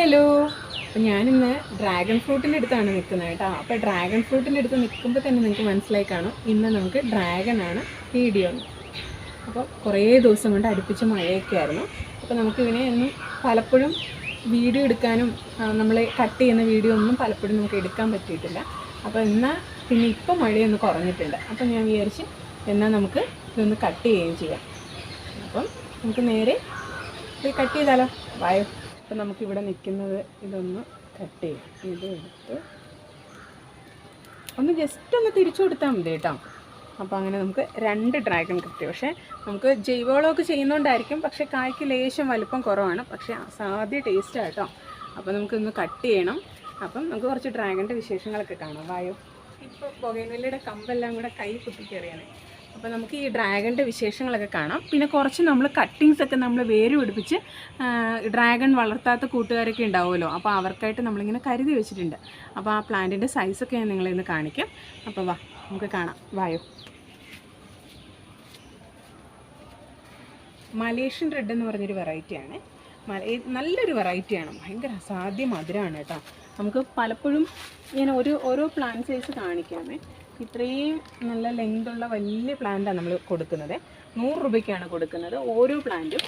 Hello. അപ്പോൾ ഞാനിന്ന് dragon ഫ്രൂട്ടിൻ്റെ അടുത്താണ് നിൽക്കുന്നത് കേട്ടോ. അപ്പോൾ ഡ്രാഗൺ ഫ്രൂട്ടിൻ്റെ അടുത്ത് നിൽക്കുമ്പോൾ തന്നെ നിങ്ങൾക്ക് മനസ്സിലായി കാണും ഇന്ന് നമുക്ക് ഡ്രാഗനാണ് വീഡിയോ. അപ്പോൾ കുറേ ദിവസം കൊണ്ട് അടുപ്പിച്ച് മഴയൊക്കെ ആയിരുന്നു. അപ്പോൾ നമുക്കിതിനെ ഒന്നും പലപ്പോഴും വീഡിയോ എടുക്കാനും നമ്മൾ കട്ട് ചെയ്യുന്ന വീഡിയോ ഒന്നും പലപ്പോഴും നമുക്ക് എടുക്കാൻ പറ്റിയിട്ടില്ല. അപ്പോൾ എന്നാൽ പിന്നെ ഇപ്പോൾ മഴയൊന്ന് കുറഞ്ഞിട്ടുണ്ട്. അപ്പോൾ ഞാൻ വിചാരിച്ച് എന്നാൽ നമുക്ക് ഇതൊന്ന് കട്ട് ചെയ്യുകയും ചെയ്യാം. അപ്പം നമുക്ക് നേരെ ഇത് കട്ട് ചെയ്താലോ, വായോ. അപ്പോൾ നമുക്കിവിടെ നിൽക്കുന്നത് ഇതൊന്ന് കട്ട് ചെയ്യാം. ഇത് എടുത്ത് ഒന്ന് ജസ്റ്റ് ഒന്ന് തിരിച്ചു കൊടുത്താൽ മതി കേട്ടോ. അപ്പോൾ അങ്ങനെ നമുക്ക് 2 ഡ്രാഗൺ കിട്ടി. പക്ഷേ നമുക്ക് ജൈവവളമൊക്കെ ചെയ്യുന്നതുകൊണ്ടായിരിക്കും, പക്ഷേ കായ്ക്ക് ലേശം വലുപ്പം കുറവാണ്, പക്ഷേ അസാധ്യ ടേസ്റ്റാണ് കേട്ടോ. അപ്പോൾ നമുക്കൊന്ന് കട്ട് ചെയ്യണം. അപ്പം നമുക്ക് കുറച്ച് ഡ്രാഗണിൻ്റെ വിശേഷങ്ങളൊക്കെ കാണാം, വായോ. ഇപ്പോൾ ബൊഗൈൻവില്ലയുടെ കമ്പെല്ലാം കൂടെ കൈ കുത്തിക്കറിയാണ്. അപ്പോൾ നമുക്ക് ഈ ഡ്രാഗണിൻ്റെ വിശേഷങ്ങളൊക്കെ കാണാം. പിന്നെ കുറച്ച് നമ്മൾ കട്ടിങ്സൊക്കെ നമ്മൾ വേര് പിടിപ്പിച്ച് ഡ്രാഗൺ വളർത്താത്ത കൂട്ടുകാരൊക്കെ ഉണ്ടാവുമല്ലോ, അപ്പോൾ അവർക്കായിട്ട് നമ്മളിങ്ങനെ കരുതി വെച്ചിട്ടുണ്ട്. അപ്പോൾ ആ പ്ലാന്റിൻ്റെ സൈസൊക്കെ ഞാൻ നിങ്ങളെ ഇന്ന് കാണിക്കാം. അപ്പോൾ വാ നമുക്ക് കാണാം, വായോ. മലേഷ്യൻ റെഡ് എന്ന് പറഞ്ഞൊരു വെറൈറ്റിയാണ്. നല്ലൊരു വെറൈറ്റിയാണ്, ഭയങ്കര അസാധ്യ മധുരമാണ് കേട്ടോ. നമുക്ക് പലപ്പോഴും ഇങ്ങനെ ഓരോ പ്ലാന്റ് സൈസ് കാണിക്കാമേ. ഇത്രയും നല്ല ലെങ്തുള്ള വലിയ പ്ലാന്റാണ് നമ്മൾ കൊടുക്കുന്നത്. 100 രൂപയ്ക്കാണ് കൊടുക്കുന്നത് ഓരോ പ്ലാന്റും.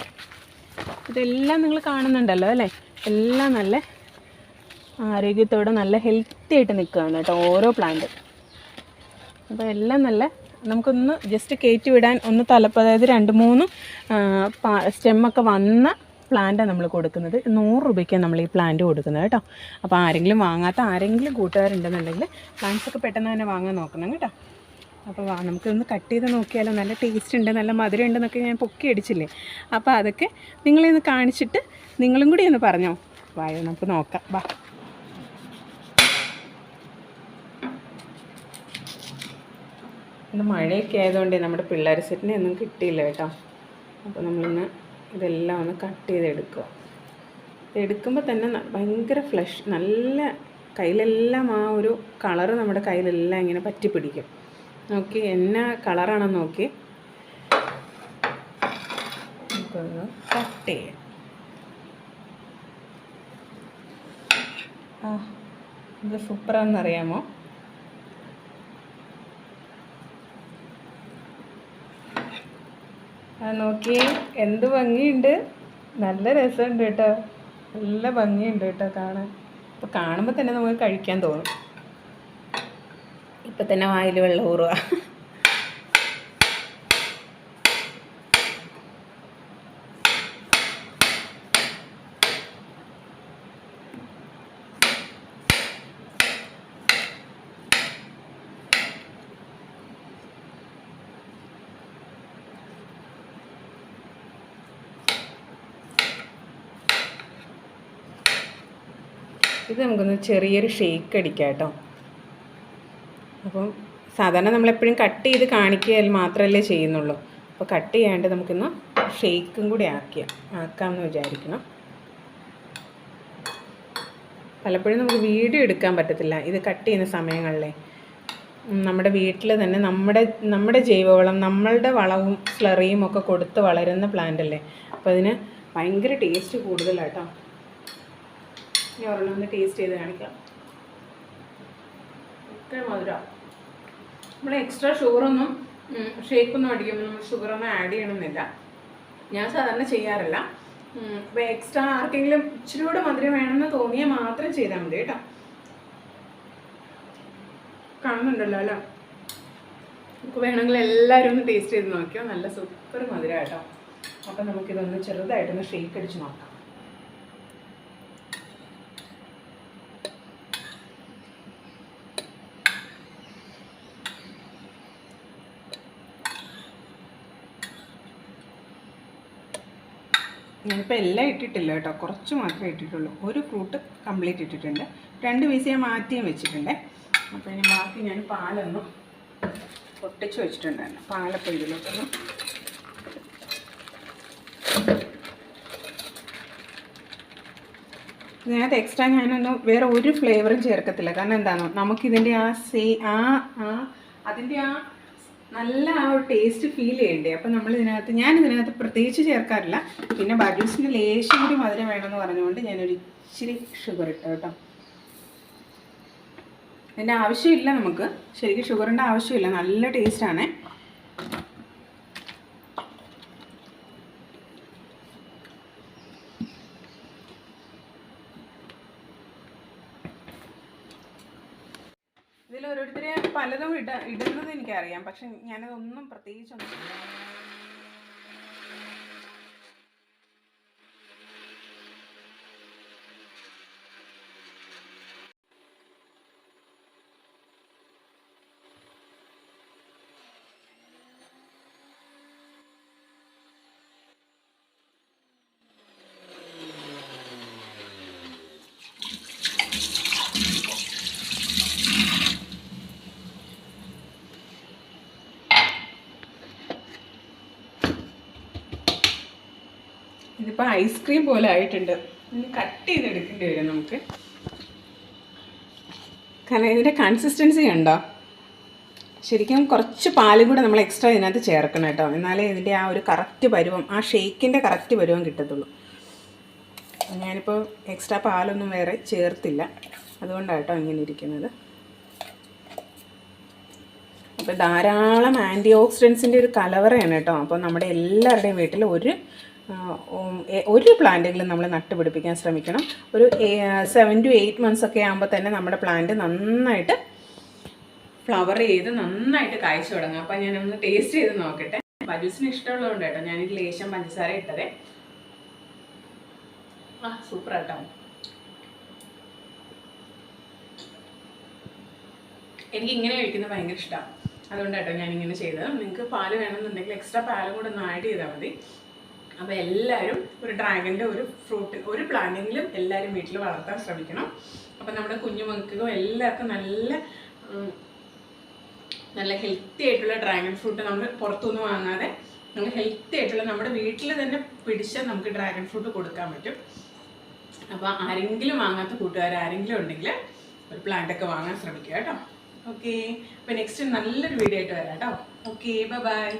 ഇതെല്ലാം നിങ്ങൾ കാണുന്നുണ്ടല്ലോ അല്ലേ, എല്ലാം നല്ല ആരോഗ്യത്തോടെ നല്ല ഹെൽത്തി ആയിട്ട് നിൽക്കുകയാണ് കേട്ടോ ഓരോ പ്ലാന്റും. അപ്പോൾ എല്ലാം നല്ല നമുക്കൊന്ന് ജസ്റ്റ് കയറ്റി വിടാൻ ഒന്ന് അതായത് 2-3 സ്റ്റെമ്മൊക്കെ വന്ന പ്ലാന്റാണ് നമ്മൾ കൊടുക്കുന്നത്. 100 രൂപയ്ക്കാണ് നമ്മൾ ഈ പ്ലാന്റ് കൊടുക്കുന്നത് കേട്ടോ. അപ്പോൾ ആരെങ്കിലും വാങ്ങാത്ത ആരെങ്കിലും കൂട്ടുകാരുണ്ടെന്നുണ്ടെങ്കിൽ പ്ലാന്റ്സൊക്കെ പെട്ടെന്ന് തന്നെ വാങ്ങാൻ നോക്കണം കേട്ടോ. അപ്പോൾ നമുക്കൊന്ന് കട്ട് ചെയ്ത് നോക്കിയാലോ. നല്ല ടേസ്റ്റ് ഉണ്ട്, നല്ല മധുരം ഉണ്ടെന്നൊക്കെ ഞാൻ പൊക്കി അടിച്ചില്ലേ. അപ്പോൾ അതൊക്കെ നിങ്ങളെയൊന്ന് കാണിച്ചിട്ട് നിങ്ങളും കൂടി ഒന്ന് പറഞ്ഞോ, വായോ നമുക്ക് നോക്കാം, വാ. ഇന്ന് മഴയൊക്കെ ആയതുകൊണ്ട് നമ്മുടെ പിള്ളേർ സെറ്റിനെ ഒന്നും കിട്ടിയില്ല കേട്ടോ. അപ്പോൾ നമ്മളിന്ന് ഇതെല്ലാം ഒന്ന് കട്ട് ചെയ്തെടുക്കുക. എടുക്കുമ്പോൾ തന്നെ ഭയങ്കര ഫ്ലഷ്, നല്ല കയ്യിലെല്ലാം ആ ഒരു കളറ് നമ്മുടെ കയ്യിലെല്ലാം ഇങ്ങനെ പറ്റിപ്പിടിക്കും. നോക്കി എന്നാ കളറാണെന്ന് നോക്കി. നമുക്കൊന്ന് കട്ട് ചെയ്യാം. ഇത് സൂപ്പറാണെന്നറിയാമോ. നോക്കി എന്ത് ഭംഗിയുണ്ട്, നല്ല രസമുണ്ട് കേട്ടോ, നല്ല ഭംഗിയുണ്ട് കേട്ടോ കാണാൻ. അപ്പോൾ കാണുമ്പോൾ തന്നെ നമുക്ക് കഴിക്കാൻ തോന്നും. ഇപ്പം തന്നെ വായിൽ വെള്ളം ഊറുക. ഇത് നമുക്കൊന്ന് ചെറിയൊരു ഷേക്ക് അടിക്കാം കേട്ടോ. അപ്പം സാധാരണ നമ്മളെപ്പോഴും കട്ട് ചെയ്ത് കാണിക്കുക മാത്രമല്ലേ ചെയ്യുന്നുള്ളൂ. അപ്പോൾ കട്ട് ചെയ്യാണ്ട് നമുക്കിന്ന് ഷേക്കും കൂടി ആക്കാമെന്ന് വിചാരിക്കണം. പലപ്പോഴും നമുക്ക് വീഡിയോ എടുക്കാൻ പറ്റത്തില്ല ഇത് കട്ട് ചെയ്യുന്ന സമയങ്ങളിലെ. നമ്മുടെ വീട്ടിൽ തന്നെ നമ്മുടെ ജൈവവളം, നമ്മളുടെ വളവും സ്ലറിയും ഒക്കെ കൊടുത്ത് വളരുന്ന പ്ലാന്റ് അല്ലേ. അപ്പോൾ അതിന് ഭയങ്കര ടേസ്റ്റ് കൂടുതലാട്ടോ. ഞാൻ ഒരെണ്ണം ഒന്ന് ടേസ്റ്റ് ചെയ്ത് കാണിക്കാം. ഒക്കെ മധുരം. നമ്മൾ എക്സ്ട്രാ ഷുഗറൊന്നും ഷേക്കൊന്നും അടിക്കുമ്പോൾ നമ്മൾ ഷുഗറൊന്നും ആഡ് ചെയ്യണമെന്നില്ല. ഞാൻ സാധാരണ ചെയ്യാറില്ല. അപ്പോൾ എക്സ്ട്രാ ആർക്കെങ്കിലും ഇച്ചിരി കൂടെ മധുരം വേണമെന്ന് തോന്നിയാൽ മാത്രം ചെയ്താൽ മതി കേട്ടോ. കാണുന്നുണ്ടല്ലോ അല്ലേ. നമുക്ക് വേണമെങ്കിൽ എല്ലാവരും ഒന്ന് ടേസ്റ്റ് ചെയ്ത് നോക്കിയോ, നല്ല സൂപ്പർ മധുരം കേട്ടോ. അപ്പം നമുക്കിതൊന്ന് ചെറുതായിട്ടൊന്ന് ഷേക്ക് അടിച്ച് നോക്കാം. ഞാനിപ്പോൾ എല്ലാം ഇട്ടിട്ടില്ല കേട്ടോ, കുറച്ച് മാത്രമേ ഇട്ടിട്ടുള്ളൂ. ഒരു ഫ്രൂട്ട് കംപ്ലീറ്റ് ഇട്ടിട്ടുണ്ട്, 2 പീസ് ഞാൻ മാറ്റിയും വെച്ചിട്ടുണ്ട്. അപ്പോൾ ഇനി ബാക്കി ഞാൻ പാലൊന്നും പൊട്ടിച്ച് വെച്ചിട്ടുണ്ടായിരുന്നു. പാലപ്പോൾ ഇതിലോട്ടൊന്നും ഇതിനകത്ത് എക്സ്ട്രാ ഞാനൊന്നും വേറെ ഒരു ഫ്ലേവറും ചേർക്കത്തില്ല. കാരണം എന്താണോ, നമുക്കിതിൻ്റെ അതിൻ്റെ നല്ല ആ ഒരു ടേസ്റ്റ് ഫീൽ ചെയ്യണ്ടേ. അപ്പം ഞാനിതിനകത്ത് പ്രത്യേകിച്ച് ചേർക്കാറില്ല. പിന്നെ ബജൂസിന് ലേശം കൂടി മധുരം വേണമെന്ന് പറഞ്ഞുകൊണ്ട് ഞാനൊരു ഇച്ചിരി ഷുഗർ ഇട്ടു കേട്ടോ. അതിൻ്റെ ആവശ്യമില്ല നമുക്ക്, ശരിക്കും ഷുഗറിൻ്റെ ആവശ്യമില്ല, നല്ല ടേസ്റ്റാണ്. ഇതിൽ ഓരോരുത്തരെ പലതും ഇടുന്നത് എനിക്കറിയാം, പക്ഷെ ഞാനതൊന്നും പ്രത്യേകിച്ചൊന്നും ഇതിപ്പോൾ ഐസ്ക്രീം പോലെ ആയിട്ടുണ്ട്. ഇനി കട്ട് ചെയ്തെടുക്കേണ്ടി വരും നമുക്ക്. കാരണം ഇതിൻ്റെ കൺസിസ്റ്റൻസി കണ്ടോ, ശരിക്കും കുറച്ച് പാലും കൂടെ നമ്മൾ എക്സ്ട്രാ ഇതിനകത്ത് ചേർക്കണം കേട്ടോ, എന്നാലേ ഇതിൻ്റെ ആ ഒരു കറക്റ്റ് പരുവം, ആ ഷേക്കിൻ്റെ കറക്റ്റ് പരുവം കിട്ടത്തുള്ളൂ. ഞാനിപ്പോൾ എക്സ്ട്രാ പാലൊന്നും വേറെ ചേർത്തില്ല, അതുകൊണ്ടാണ് കേട്ടോ ഇങ്ങനെ ഇരിക്കുന്നത്. അപ്പോൾ ധാരാളം ആൻറ്റി ഓക്സിഡൻസിൻ്റെ ഒരു കലവറയാണ് കേട്ടോ. അപ്പോൾ നമ്മുടെ എല്ലാവരുടെയും വീട്ടിൽ ഒരു പ്ലാന്റെങ്കിലും നമ്മൾ നട്ടുപിടിപ്പിക്കാൻ ശ്രമിക്കണം. ഒരു 7 to 8 months ഒക്കെ ആകുമ്പോൾ തന്നെ നമ്മുടെ പ്ലാന്റ് നന്നായിട്ട് ഫ്ലവർ ചെയ്ത് നന്നായിട്ട് കായ്ച്ചു തുടങ്ങും. അപ്പം ഞാനൊന്ന് ടേസ്റ്റ് ചെയ്ത് നോക്കട്ടെ. ബജൂസിന് ഇഷ്ടമുള്ളതുകൊണ്ട് കേട്ടോ ഞാനിത് ലേശം പഞ്ചസാര ഇട്ടതേ. സൂപ്പർ കേട്ടോ. എനിക്ക് ഇങ്ങനെ കഴിക്കുന്നത് ഭയങ്കര ഇഷ്ടമാണ്, അതുകൊണ്ടാട്ടോ ഞാനിങ്ങനെ ചെയ്തത്. നിങ്ങൾക്ക് പാല് വേണമെന്നുണ്ടെങ്കിൽ എക്സ്ട്രാ പാലും കൂടെ ഒന്ന് ആഡ് ചെയ്താൽ മതി. അപ്പോൾ എല്ലാവരും ഒരു ഡ്രാഗണിൻ്റെ ഒരു ഫ്രൂട്ട്, ഒരു പ്ലാന്റെങ്കിലും എല്ലാവരും വീട്ടിൽ വളർത്താൻ ശ്രമിക്കണം. അപ്പം നമ്മുടെ കുഞ്ഞുമക്കൾക്കും എല്ലാവർക്കും നല്ല ഹെൽത്തി ആയിട്ടുള്ള ഡ്രാഗൺ ഫ്രൂട്ട് നമ്മൾ പുറത്തുനിന്ന് വാങ്ങാതെ നല്ല ഹെൽത്തി ആയിട്ടുള്ള നമ്മുടെ വീട്ടിൽ തന്നെ പിടിച്ചാൽ നമുക്ക് ഡ്രാഗൺ ഫ്രൂട്ട് കൊടുക്കാൻ പറ്റും. അപ്പോൾ ആരെങ്കിലും വാങ്ങാത്ത കൂട്ടുകാരെങ്കിലും ഉണ്ടെങ്കിൽ ഒരു പ്ലാന്റൊക്കെ വാങ്ങാൻ ശ്രമിക്കുക കേട്ടോ. ഓക്കെ, അപ്പോൾ നെക്സ്റ്റ് നല്ലൊരു വീഡിയോ ആയിട്ട് വരാം കേട്ടോ. Okay, by.